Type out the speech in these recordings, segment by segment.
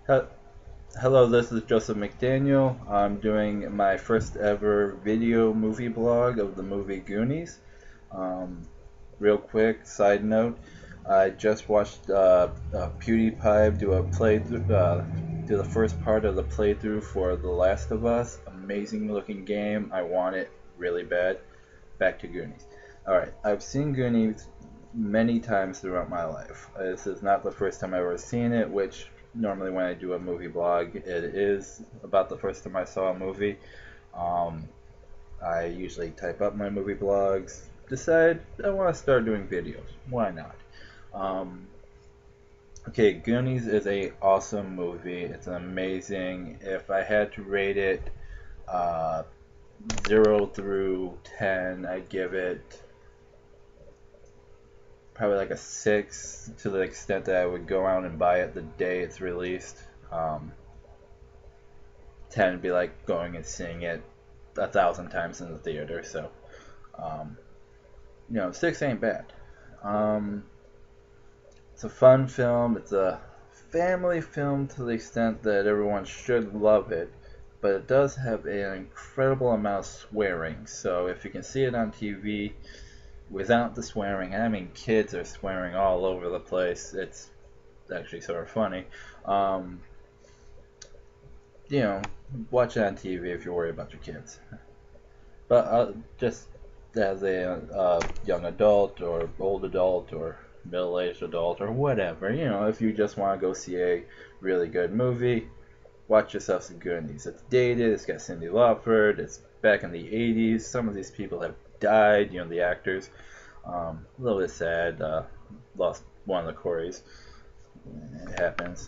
He- Hello, this is Joseph McDaniel. I'm doing my first ever video movie blog of the movie Goonies. Um, Real quick side note, I just watched PewDiePie do a playthrough, do the first part of the playthrough for The Last of Us. Amazing looking game. I want it really bad. Back to Goonies. Alright, I've seen Goonies many times throughout my life. This is not the first time I've ever seen it, which normally when I do a movie blog, it is about the first time I saw a movie. Um, I usually type up my movie blogs, decide I want to start doing videos. Why not? Um, okay, Goonies is a awesome movie. It's amazing. If I had to rate it, uh, 0 through 10, I'd give it probably like a 6 to the extent that I would go out and buy it the day it's released. 10 would be like going and seeing it 1,000 times in the theater. So, um, 6 ain't bad. Um, it's a fun film. It's a family film to the extent that everyone should love it, but it does have an incredible amount of swearing. So if you can see it on TV, without the swearing, I mean, kids are swearing all over the place. It's actually sort of funny. Um, you know, watch it on TV if you're worried about your kids. But just as a young adult or old adult or middle-aged adult or whatever, if you just want to go see a really good movie, watch yourself some Goonies. It's dated. It's got Cyndi Lauper. It's back in the '80s. Some of these people have died. The actors. A little bit sad. Lost one of the Coreys. It happens.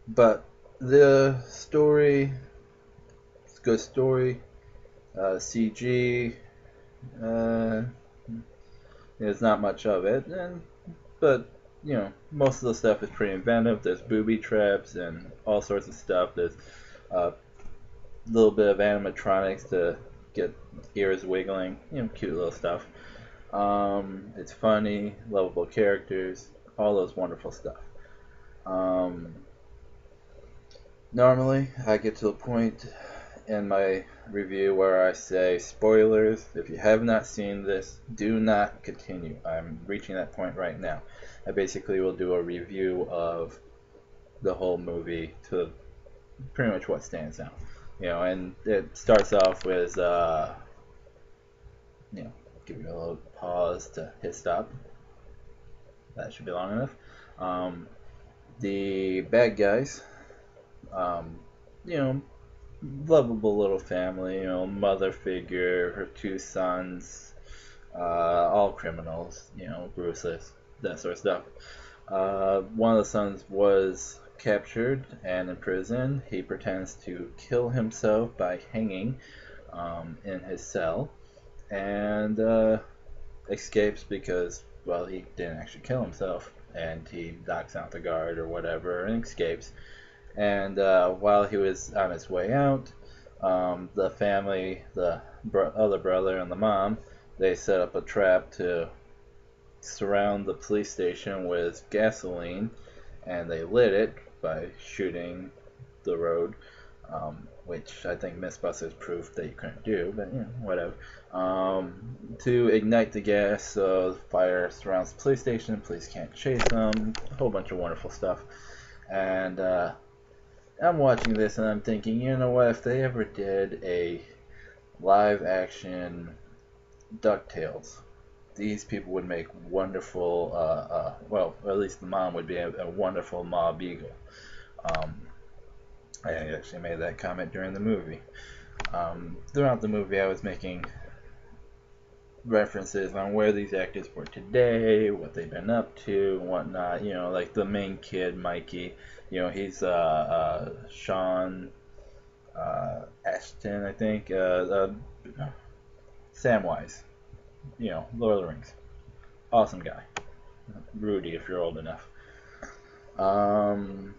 But the story, it's a good story. CG, uh, there's not much of it, but most of the stuff is pretty inventive. There's booby traps and all sorts of stuff. There's a little bit of animatronics to get ears wiggling. Cute little stuff. It's funny, lovable characters, all those wonderful stuff. Um, Normally, I get to a point in my review where I say spoilers. If you have not seen this, do not continue. I'm reaching that point right now. I basically will do a review of the whole movie to pretty much what stands out. And it starts off with, give you a little pause to hit stop. That should be long enough. Um, the bad guys, um, you know, lovable little family, mother figure, her 2 sons, all criminals, ruthless, that sort of stuff. One of the sons was captured and in prison. He pretends to kill himself by hanging in his cell and escapes because, well, he didn't actually kill himself and he knocks out the guard or whatever and escapes. And while he was on his way out, the family, the other brother and the mom, they set up a trap to surround the police station with gasoline, and they lit it by shooting the road, which I think Mythbusters proved that you couldn't do, but whatever. To ignite the gas, so the fire surrounds the police station, police can't chase them, a whole bunch of wonderful stuff. And I'm watching this and I'm thinking, you know what, if they ever did a live action DuckTales, these people would make wonderful, well, at least the mom would be a wonderful Ma Beagle. Um, I actually made that comment during the movie. Throughout the movie, I was making references on where these actors were today, what they've been up to, and whatnot. Like the main kid, Mikey. He's Sean Ashton, I think. Samwise. Lord of the Rings. Awesome guy. Rudy, if you're old enough. Um,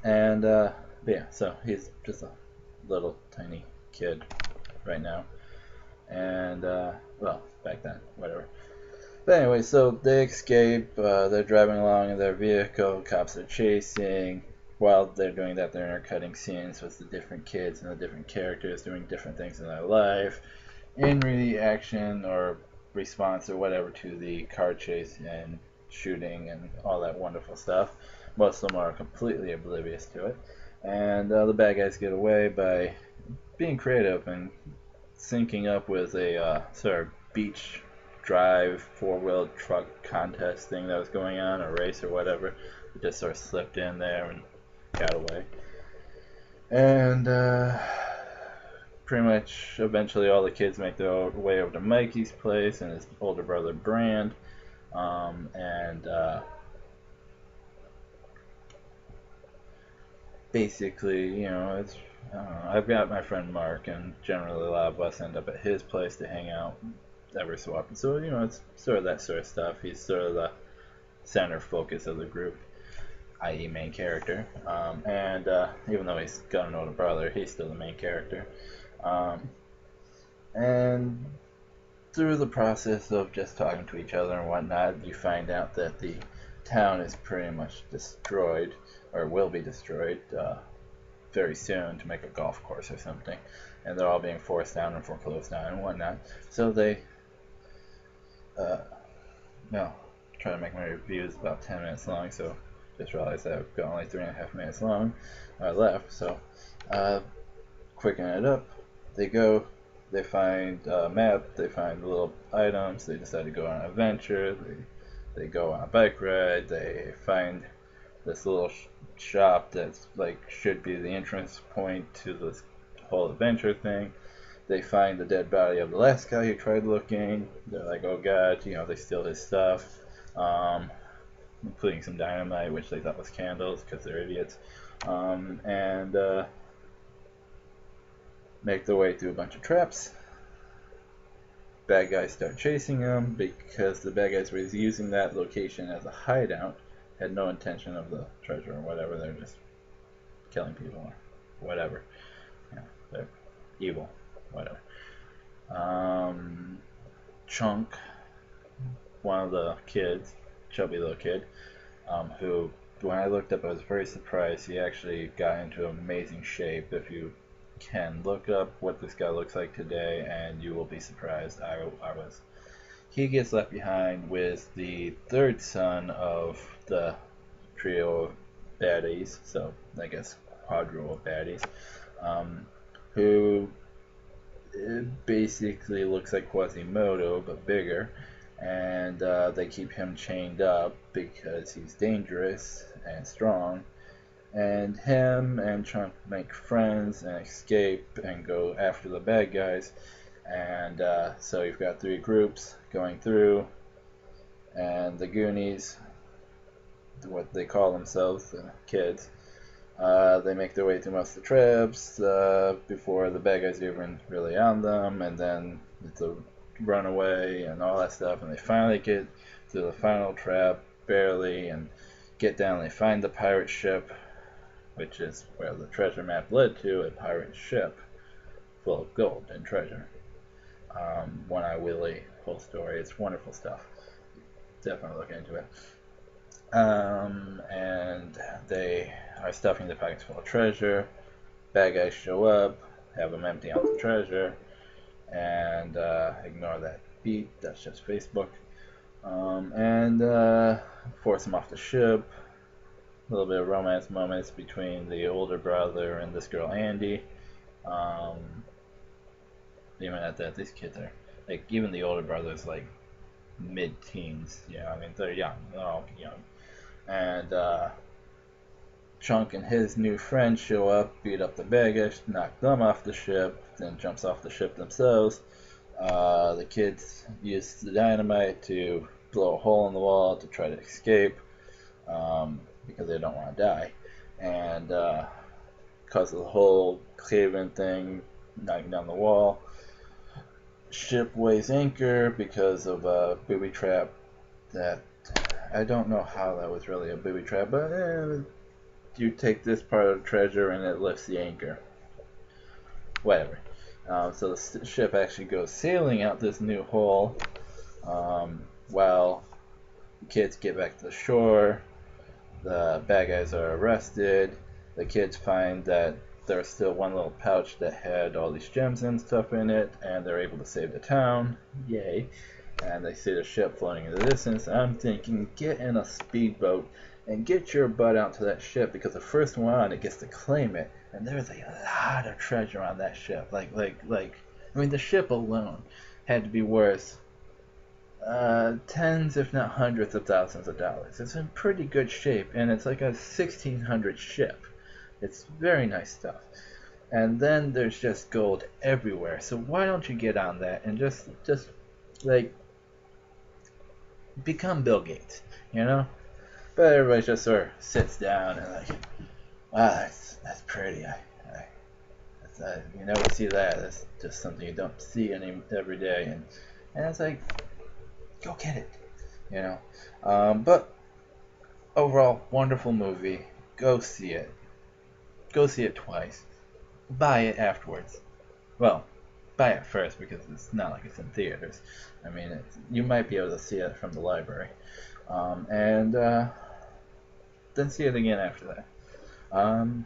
and but yeah, so he's just a little tiny kid right now, and well, back then, whatever. But anyway, so they escape. They're driving along in their vehicle. Cops are chasing. While they're doing that, they're intercutting scenes with the different kids and the different characters doing different things in their life in reaction or response or whatever to the car chase and shooting and all that wonderful stuff. Most of them are completely oblivious to it. And the bad guys get away by being creative and syncing up with a sort of beach drive four-wheel truck contest thing that was going on, a race or whatever. It just sort of slipped in there and got away. And pretty much eventually all the kids make their way over to Mikey's place and his older brother Brand. And basically, you know, it's I've got my friend Mark, and generally a lot of us end up at his place to hang out every so often. So, you know, it's sort of that sort of stuff. He's sort of the center focus of the group, i.e. main character. And even though he's got an older brother, he's still the main character. And through the process of just talking to each other and whatnot, you find out that the town is pretty much destroyed, or will be destroyed very soon to make a golf course or something. And they're all being forced down and foreclosed on and whatnot. So they, no, try to make my reviews about 10 minutes long, so just realized that I've got only 3.5 minutes long left. So, quicking it up, they find a map, they find the little items, they decide to go on an adventure, they go on a bike ride, they find this little shop that's like should be the entrance point to this whole adventure thing. They find the dead body of the last guy who tried looking. They're like, oh god, you know, they steal his stuff, including some dynamite, which they thought was candles because they're idiots, and make their way through a bunch of traps. Bad guys start chasing them because the bad guys were using that location as a hideout, had no intention of the treasure or whatever. They're just killing people or whatever. Yeah, they're evil, whatever. Chunk, one of the kids, chubby little kid, who, when I looked up, I was very surprised. He actually got into amazing shape. If you can look up what this guy looks like today, and you will be surprised. I was. He gets left behind with the third son of the trio of baddies, so I guess quadruple of baddies, who basically looks like Quasimodo but bigger, and they keep him chained up because he's dangerous and strong. And him and Chunk make friends and escape and go after the bad guys. And so you've got three groups going through, and the Goonies, what they call themselves, the kids, they make their way through most of the traps before the bad guys are even really on them, and then it's a runaway and all that stuff, and they finally get to the final trap, barely, and get down. They find the pirate ship, which is where the treasure map led to, a pirate ship full of gold and treasure. One Eye Willie, full story. It's wonderful stuff. Definitely look into it. And they are stuffing the pockets full of treasure. Bad guys show up, have them empty out the treasure, and ignore that beat. That's just Facebook. And force them off the ship. A little bit of romance moments between the older brother and this girl Andy. Even at that, these kids are like, even the older brother is like mid-teens. Yeah, I mean they're young, they're all young. And Chunk and his new friend show up, beat up the bad guys, knock them off the ship, then jumps off the ship themselves. The kids use the dynamite to blow a hole in the wall to try to escape. Because they don't want to die, and because of the whole cave-in thing, knocking down the wall, ship weighs anchor because of a booby trap that I don't know how that was really a booby trap, but you take this part of the treasure and it lifts the anchor. Whatever. So the ship actually goes sailing out this new hole, Well, the kids get back to the shore. The bad guys are arrested. The kids find that there's still one little pouch that had all these gems and stuff in it, and they're able to save the town. Yay. And they see the ship floating in the distance. I'm thinking, get in a speedboat and get your butt out to that ship, because the first one on it gets to claim it. And there's a lot of treasure on that ship. I mean, the ship alone had to be worth tens, if not hundreds of thousands of dollars. It's in pretty good shape, and it's like a 1600 ship. It's very nice stuff. And then there's just gold everywhere. So why don't you get on that and just like become Bill Gates, you know? But everybody just sort of sits down and like, wow, that's pretty. You never see that. That's just something you don't see every day, and it's like, go get it, you know. But overall, wonderful movie. Go see it. Go see it twice. Buy it afterwards. Well, buy it first, because it's not like it's in theaters. I mean, you might be able to see it from the library, and then see it again after that.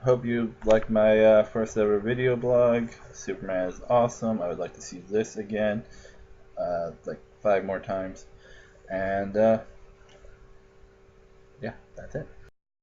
Hope you liked my first ever video blog. Superman is awesome. I would like to see this again, like 5 more times. And yeah, that's it.